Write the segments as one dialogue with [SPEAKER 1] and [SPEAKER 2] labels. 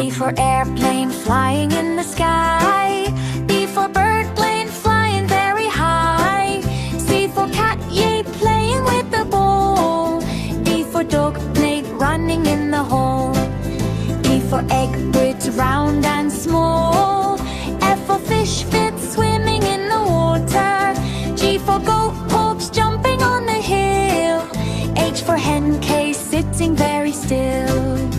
[SPEAKER 1] A for airplane flying in the sky. B for bird plane flying very high. C for cat, yay, playing with the ball. D for dog plate running in the hole. E for egg, birds round and small. F for fish, fit swimming in the water. G for goat, hops jumping on the hill. H for hen, case sitting very still.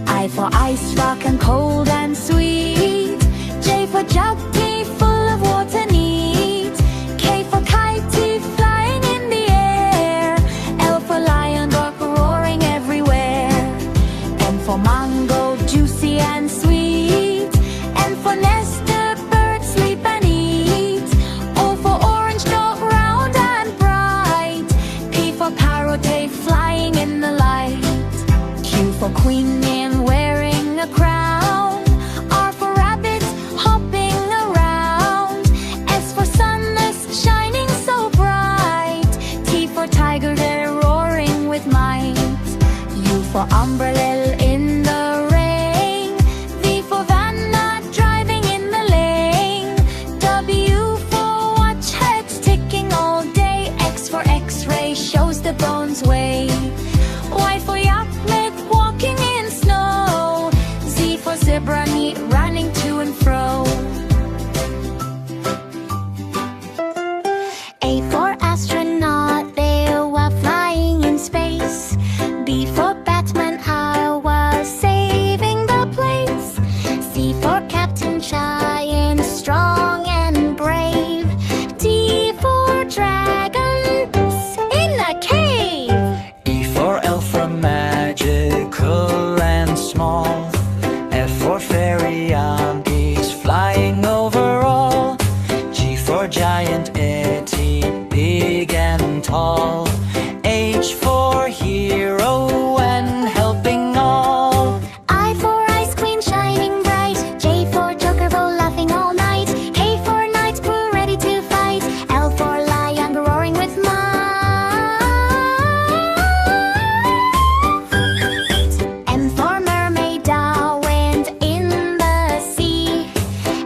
[SPEAKER 1] I for ice, rock and cold and sweet. J for juggy, full of water neat. K for kitey, flying in the air. L for lion, dog roaring everywhere. M for mango, juicy and sweet. N for nester, bird sleep and eat. O for orange, dog round and bright. P for parrot, flying in the light. Q for queen, wearing a crown. R for rabbit, hopping around. S for sunless, shining so bright. T for tiger, they're roaring with might. U for umbrella in the rain. V for van, not driving in the lane. W for watch, heads ticking all day. X for x-ray, shows the bones way. Y for yak, walking in snow. Z for zebra, neat, running to and fro. A for astronaut, they were flying in space. B for Batman, I was saving the place. C for Captain Giant, strong and brave. D for dragon, in a cave.
[SPEAKER 2] E for elf, from magical and small. F for fairy, bees flying over all. G for giant, itty, big and tall. H for hero and helping all.
[SPEAKER 1] I for ice queen, shining bright. J for joker, laughing all night. K for knight, crew ready to fight. L for lion, roaring with might. M for mermaid, wind in the sea.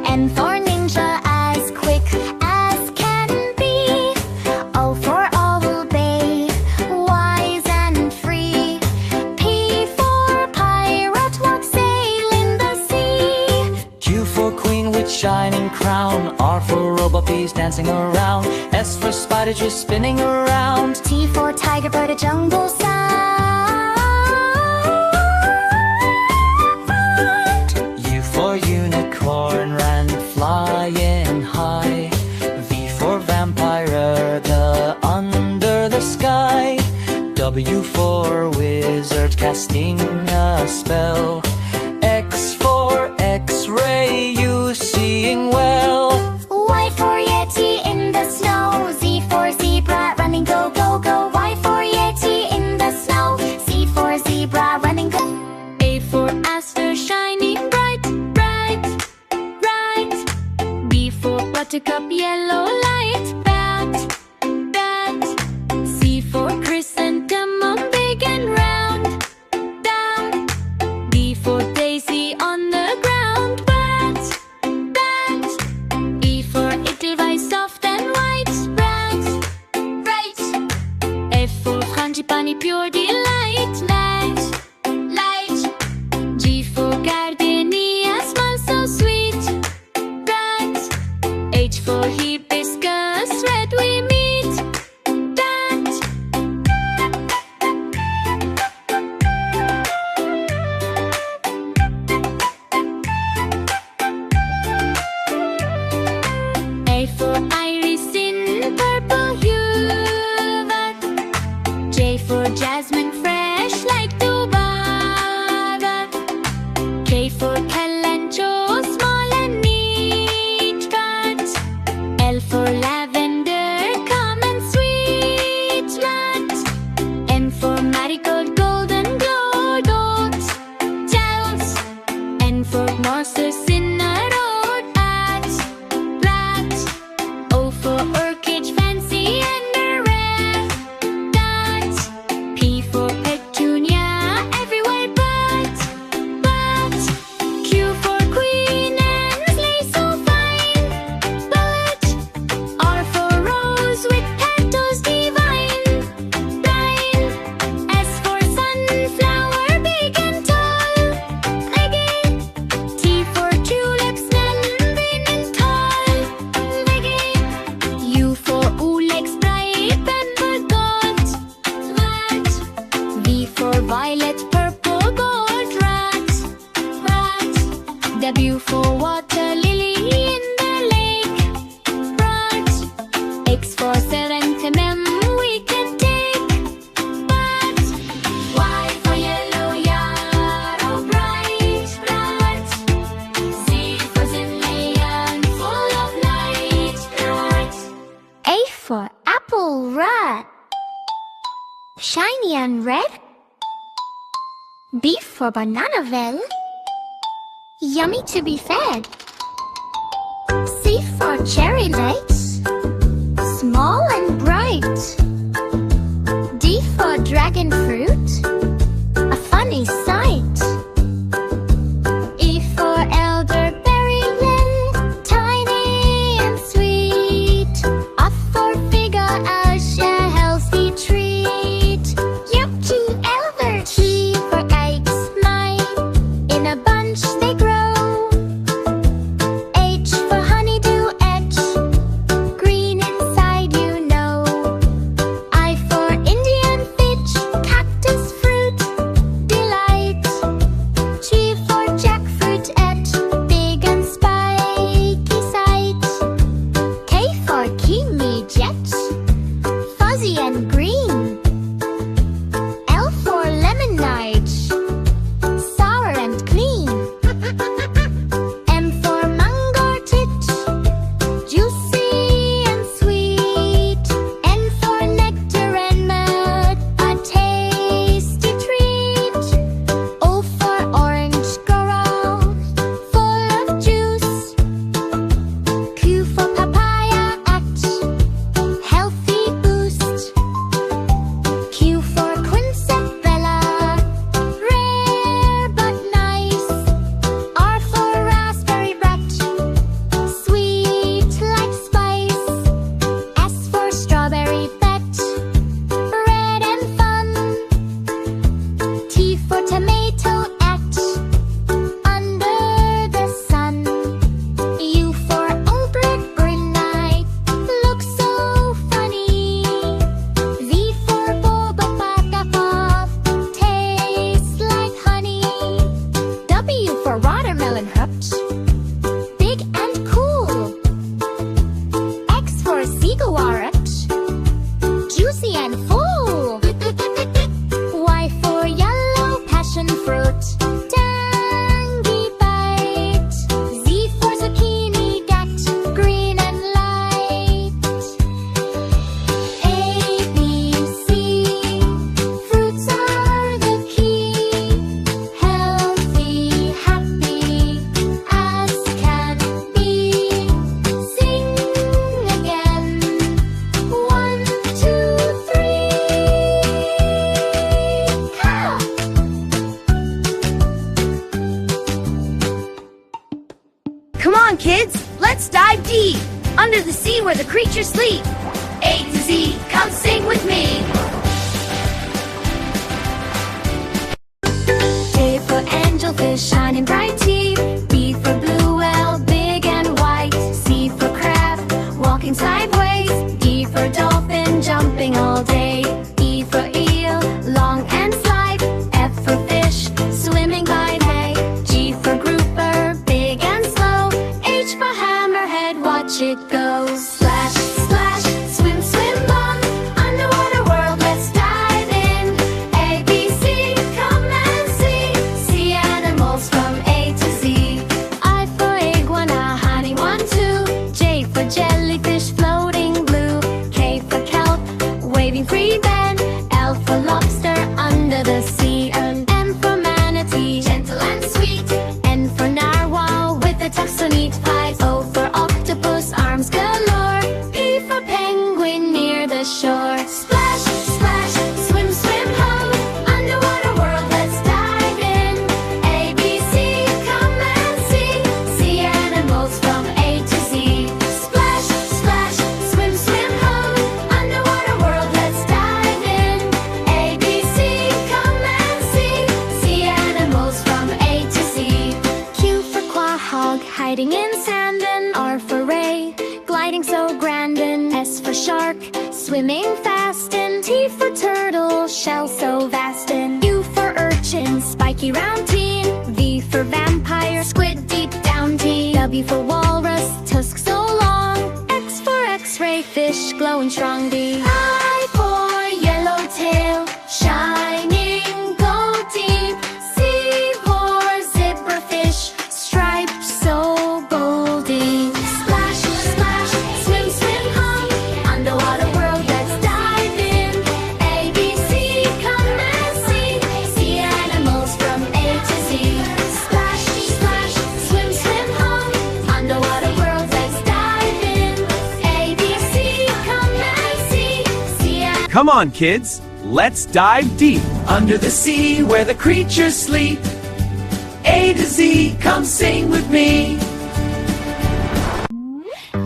[SPEAKER 1] N for ninja, as quick as can be. O for owl, bay, wise and free. P for pirate, walk sail in the sea.
[SPEAKER 2] Q for queen with shining crown. R for robot, bees dancing around. S for spider, just spinning around.
[SPEAKER 1] T for tiger, bird, a jungle sound.
[SPEAKER 2] U for unicorn, ran flying high. V for vampire, the under the sky. W for wizard, casting a spell. X for x-ray, you seeing well.
[SPEAKER 1] Y for yeti in the snow. Z for zebra, running go, go, go. Y for yeti in the snow. Z for zebra, running go. A for aster, shining bright, bright, bright. B for buttercup, yellow light, bat, bat. C for chrysanthemum, big and round, down. D for daisy on the ground, bat, bat. E for edelweiss, soft and white, bright, bright. F for frangipani, pure delight, light, light. G for gardenia, smell so sweet, bright. H for hibiscus, red we meet, that. A for iris in purple hue, J for jasmine, fresh like Dubaba. K for calancho, small and neat, but L for lavender, calm and sweet, but M for marigold, golden glow, dot, dot. N for monster, cinnamon, at, plat. O for orchid, fancy and rare, dot. P for petunia,
[SPEAKER 3] B for banana. Yummy to be fed. C for cherry lights, small and bright. D for dragon fruit, a funny sight. E for elderberry lily, tiny and sweet. F for fig, a healthy treat. Yup to elder. G for eggs, mine, in a bunch they grow. H for honeydew, H, green inside you know. I for Indian fidge, cactus fruit, delight. G for jackfruit, H, big and spiky sight. K for kiwi jet, fuzzy and green. L for lemonade, sour and clean. M for mango tit, juicy and sweet. N for nectar and mud, a tasty treat. O for orange girl, full of juice. Q for papaya, at healthy boost. Q for quinceañera, rare but nice. R for raspberry rat, sweet like spice. S for strawberry pet, red and fun. T for tomato, at under the sun. U for old green night, looks so funny. V for boba, tastes like honey. W for watermelon hut, big and cool. X for seaguarat, juicy and full. Y for yellow passion fruit, tangy bite. Z for zucchini, that green and light. A, B, C, fruits are the key. Healthy, happy as can be. Sing again. 1, 2, 3. Ha!
[SPEAKER 4] Come on, kids, let's dive deep under the sea where the creatures sleep. A to Z, come sing with me.
[SPEAKER 1] A for angelfish, shining bright teeth. B for blue whale, big and white. C for crab, walking sideways. D for dolphin, jumping all day. E for eel, long and slight. F for fish, swimming by day. G for grouper, big and slow. H for hammerhead, watch it go. Splash, splash, swim, swim on. Underwater world, let's dive in. A, B, C, come and see. See animals from A to Z. I for iguana, honey one, two. J for jellyfish, floating blue. K for kelp, waving free bend. L for lobster, under the sea. M for manatee, gentle and sweet. N for narwhal, with a tuck so neat. O for octopus, arms galore. P for penguin, near the shore. Splash, splash, swim, swim home. Underwater world, let's dive in. A, B, C, come and see. See animals from A to Z. Splash, splash, swim, swim home. Underwater world, let's dive in. A, B, C, come and see. See animals from A to Z. Q for quahog, hiding in sand. And R for ray, gliding so grand. And S for shark, swimming fast. And T for turtle, shell so vast. And U for urchin, spiky round teen. V for vampire, squid deep down tea. W for walrus, tusk so long. X for x-ray fish, glowing strong. D I for yellowtail, shining gold deep. C for zebrafish, striped so goldy. Splash, splash, swim, swim home. Underwater world, let's dive in. A, B, C, come and see. See animals from
[SPEAKER 5] Come on, kids, let's dive deep.
[SPEAKER 2] Under the sea where the creatures sleep. A to Z, come sing with me.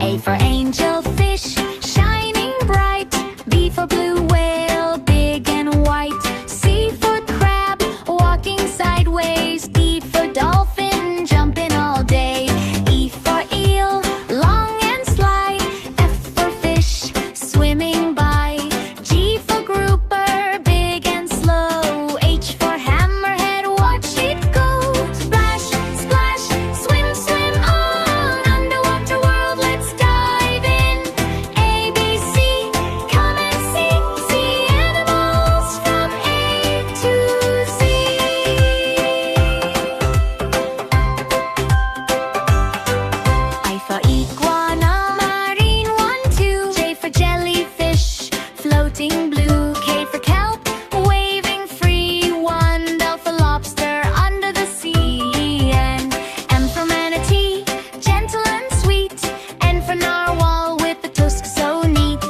[SPEAKER 1] A for angelfish, shining bright. B for blue whale, big and white. C for crab, walking sideways. D for dolphin, jumping all day. E for eel, long and sly. F for fish, swimming by. G for grouper, big and slow. H for hammerhead, watch it go. Splash, splash, swim, swim on. Underwater world, let's dive in. A, B, C, come and see. See animals from A to Z. I for iguana, marine one, two. J for jellyfish, floating blue. K for kelp, waving free. One, L for lobster, under the sea. And M for manatee, gentle and sweet. N for narwhal, with the tusk so neat.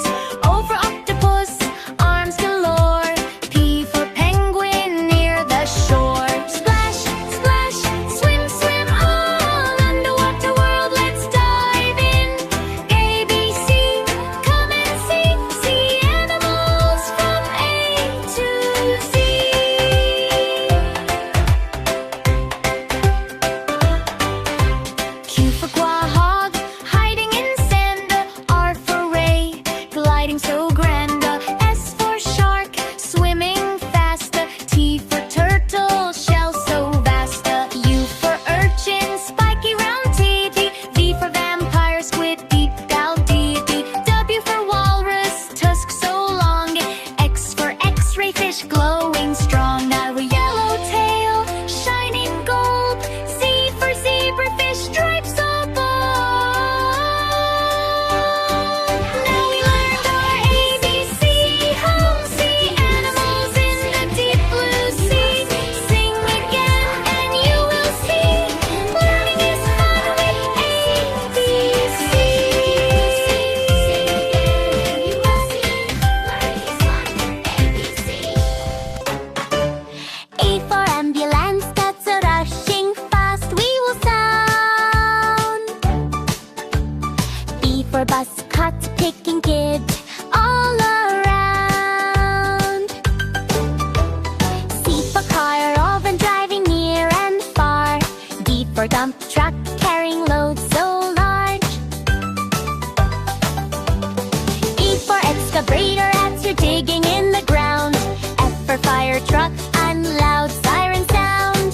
[SPEAKER 1] O for octopus, arms galore. P for penguin, near the shore. Splash, splash, swim, swim on. Underwater world, let's dive in. A, B, C, come and see. See animals from A to Z. Q for quahog, hiding in sand. R for ray, gliding so grand. S for shark, swimming fast. T for turtle, shell so vast. U for urchin, spiky round teeth. V for vampire, squid, deep down deity. W for walrus, tusk so long. X for x-ray fish, glowing strong. Now a yellowtail, shining gold. Z for zebrafish, stripes so bold. Now we learned our ABC. Home, see animals in the deep blue sea. Sing again and you will see. Learning is fun with ABC. A for ambulance, that's a rushing fast we will sound. B for bus, cut, picking kids all around. C for car, oven, driving near and far. D for dump truck, carrying loads so large. E for excavator, as you're digging in the ground. F for fire truck, and loud siren sound.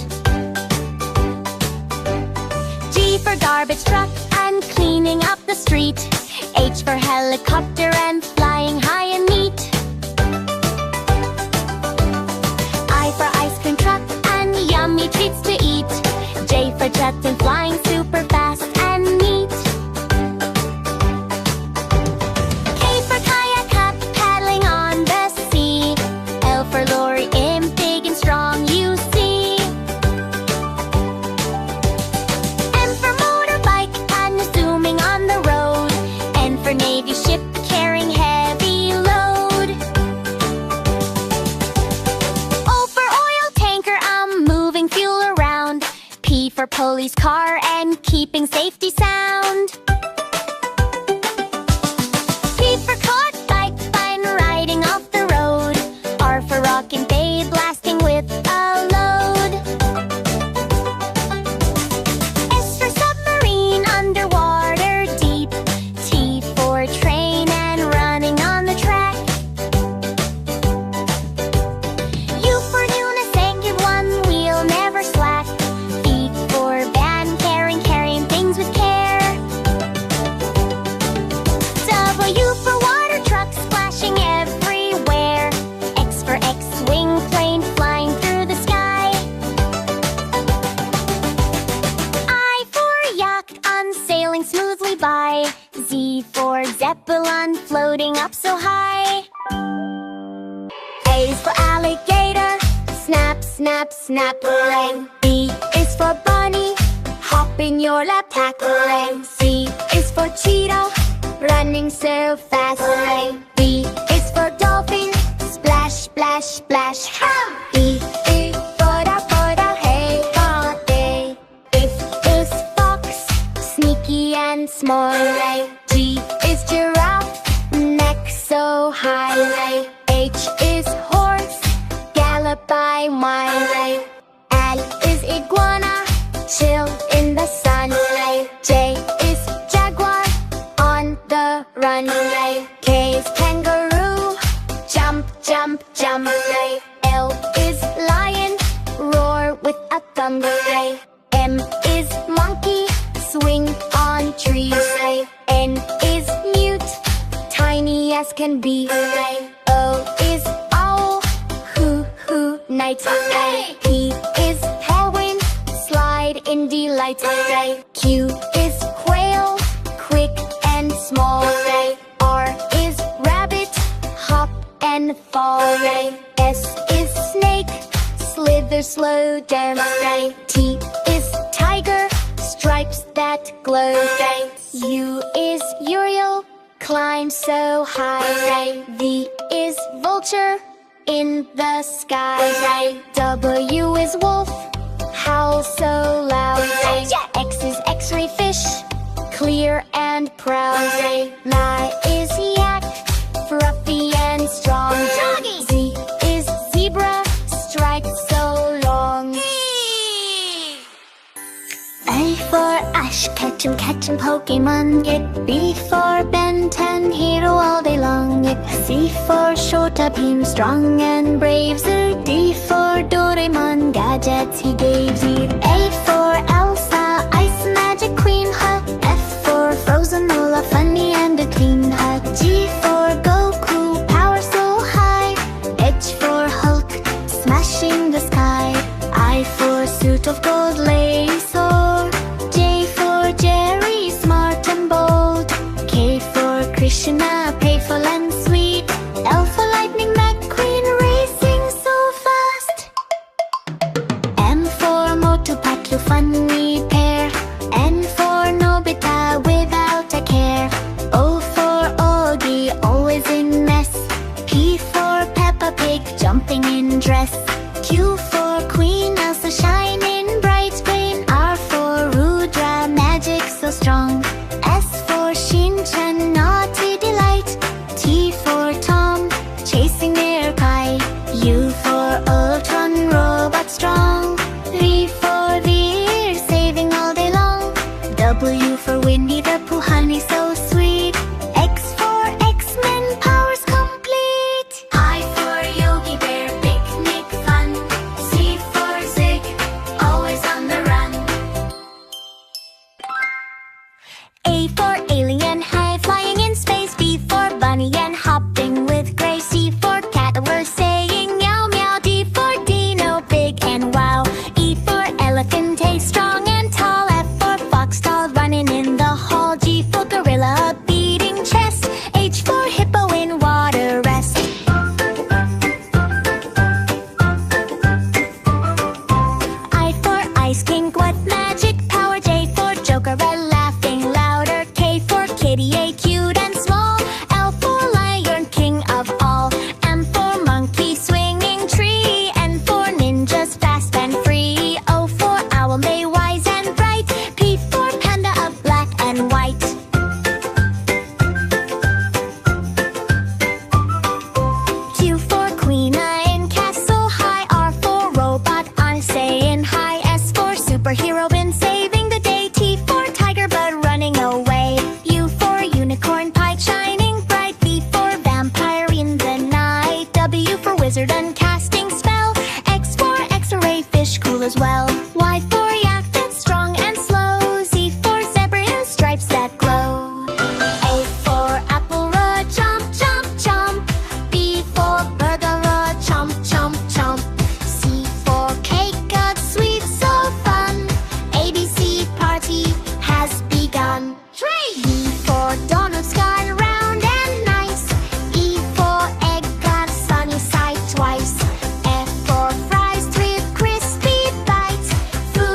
[SPEAKER 1] G for garbage truck, and cleaning up the street. H for helicopter, and flying high and neat. I for ice cream truck, and yummy treats to eat. J for jet, and flying super fast and neat. K for kayak, up, paddling on the sea. L for lorry, in big and strong you see. M for motorbike, and zooming on the road. N for navy ship, carrying heavy load. O for oil tanker, I'm moving fuel around. P for police car, and keeping safety sound. P for caught bike, fine riding off the road. R for rocking bay, blasting with a load. S for submarine, underwater deep. T for train, and running on the track. U for unicycle, one wheel never slack. V for van, carrying things with care. W for water truck, splashing everywhere. X for X-wing plane, flying through the sky. I for yacht, unsailing smoothly by. Z for zeppelin, floating up so high. A is for alligator, snap, snap, snap, hooray. B is for bunny, hop in your lap, tack, hooray. C is for cheetah, running so fast, hooray. D is for dolphin,
[SPEAKER 3] splash, splash. B is Buddha, hey, day. F is fox, sneaky and small. G is giraffe, neck so high. H is horse, gallop by mile. L is iguana, chill in the sun. J is jaguar, on the run. K is kangaroo, jump, jump, jump. L is lion, roar with a thunder. M is monkey, swing on trees. N is mute, tiny as can be. O is owl, hoo hoo night. P is penguin, slide in delight. Q is quail, quick and small. R is rabbit, hop and fall. S is snake, slither slow down. T is tiger, stripes that glow. U is Uriel, climb so high. V is vulture, in the sky. W is wolf, howl so loud. X is x-ray fish, clear and proud. Y is yak, fluffy and strong. Z is zebra, striped so long. A for Ash, catch 'em Pokemon. B for Ben 10, hero all day long. C for Shota, beam strong and brave. D for Doraemon, gadgets he gave. A for Elsa, ice magic queen. F for Frozen, Lola, funny and a clean. G for Goku, power so high. H for Hulk, smashing the sky. I for suit of gold, lace or. J for Jerry, smart and bold. K for Krishna, playful and sweet. L for Lightning McQueen, racing so fast. M for Motu Patlu, funny pair. N for Nobita, without a care. O for Oggy, always in mess. P for Peppa Pig, jumping in dress. Q for Queen Elsa, shining bright green. R for Rudra, magic so strong. S for Shin-chan, naughty delight. T for Tom, chasing their kite. U for Ultron, robot strong. V for Veer, saving all day long. W for Winnie the Pooh, honey so sweet. X for X-Men, powers complete. I for Yogi Bear, picnic fun. Z for Zig, always on the run. A for alien, high flying in space. B for bunny and hopping with grace. C for cat, we're saying meow meow. D for Dino, big and wow. E for elephant, hey, strong and tall. F for fox, tall, running in the hall. G for gorilla, beating chest. H for hippo, in water rest. I for ice king, what magic power. J for joker, a laughing louder. K for kitty, a cute and small. L for lion, king of all. M for monkey, swinging tree. N for ninjas, fast and free. O for owl, may wise and bright. P for panda, of black and white. Q for queen, in castle high. R for robot, on saying hi. S for superhero, been saving the day. T for tiger, but running away. U for unicorn, pike shining bright. V for vampire in the night. W for wizard, uncasting spell. X for x-ray fish, cool as well. Y for yak, that's strong and slow. Z for zebra, in stripes that glow. A for apple, jump, jump, jump. B for burger, chomp, chomp, chomp. C for cake, sweet, so fun. ABC party has begun. D for donuts, got round and nice. E for egg, got sunny side twice. F for fries, with crispy bites. Food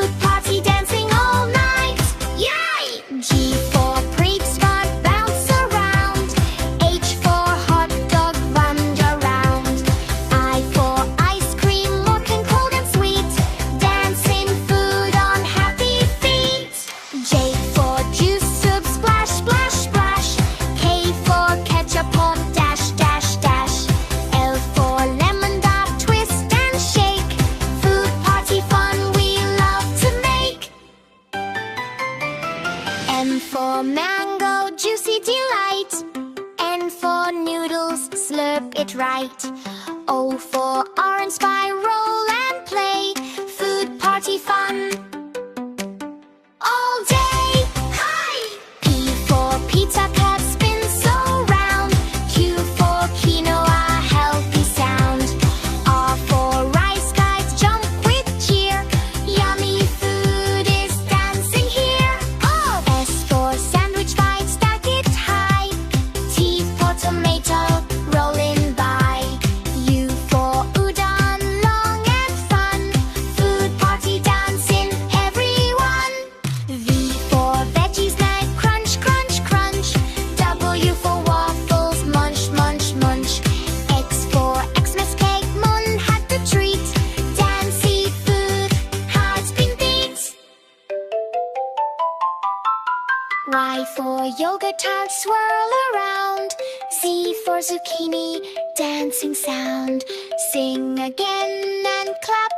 [SPEAKER 3] delight. N for noodles, slurp it right. O for orange pie, roll and play. Food party fun all day. Hi! P for pizza cup, spin so round. Q for quinoa, healthy sound. R for rice guys, jump with cheer. Yummy food is dancing here. Oh! S for sandwich bite, stack it high. T for tomato, rolling by. U for udon, long and fun. Food party dancing, everyone. V for veggie snack, crunch, crunch, crunch. W for waffles, munch, munch, munch. X for Xmas cake, Mun had the treat. Dancy food, heart's been beat. Y for yogurt tart, swirl around. Z for zucchini, dancing sound. Sing again and clap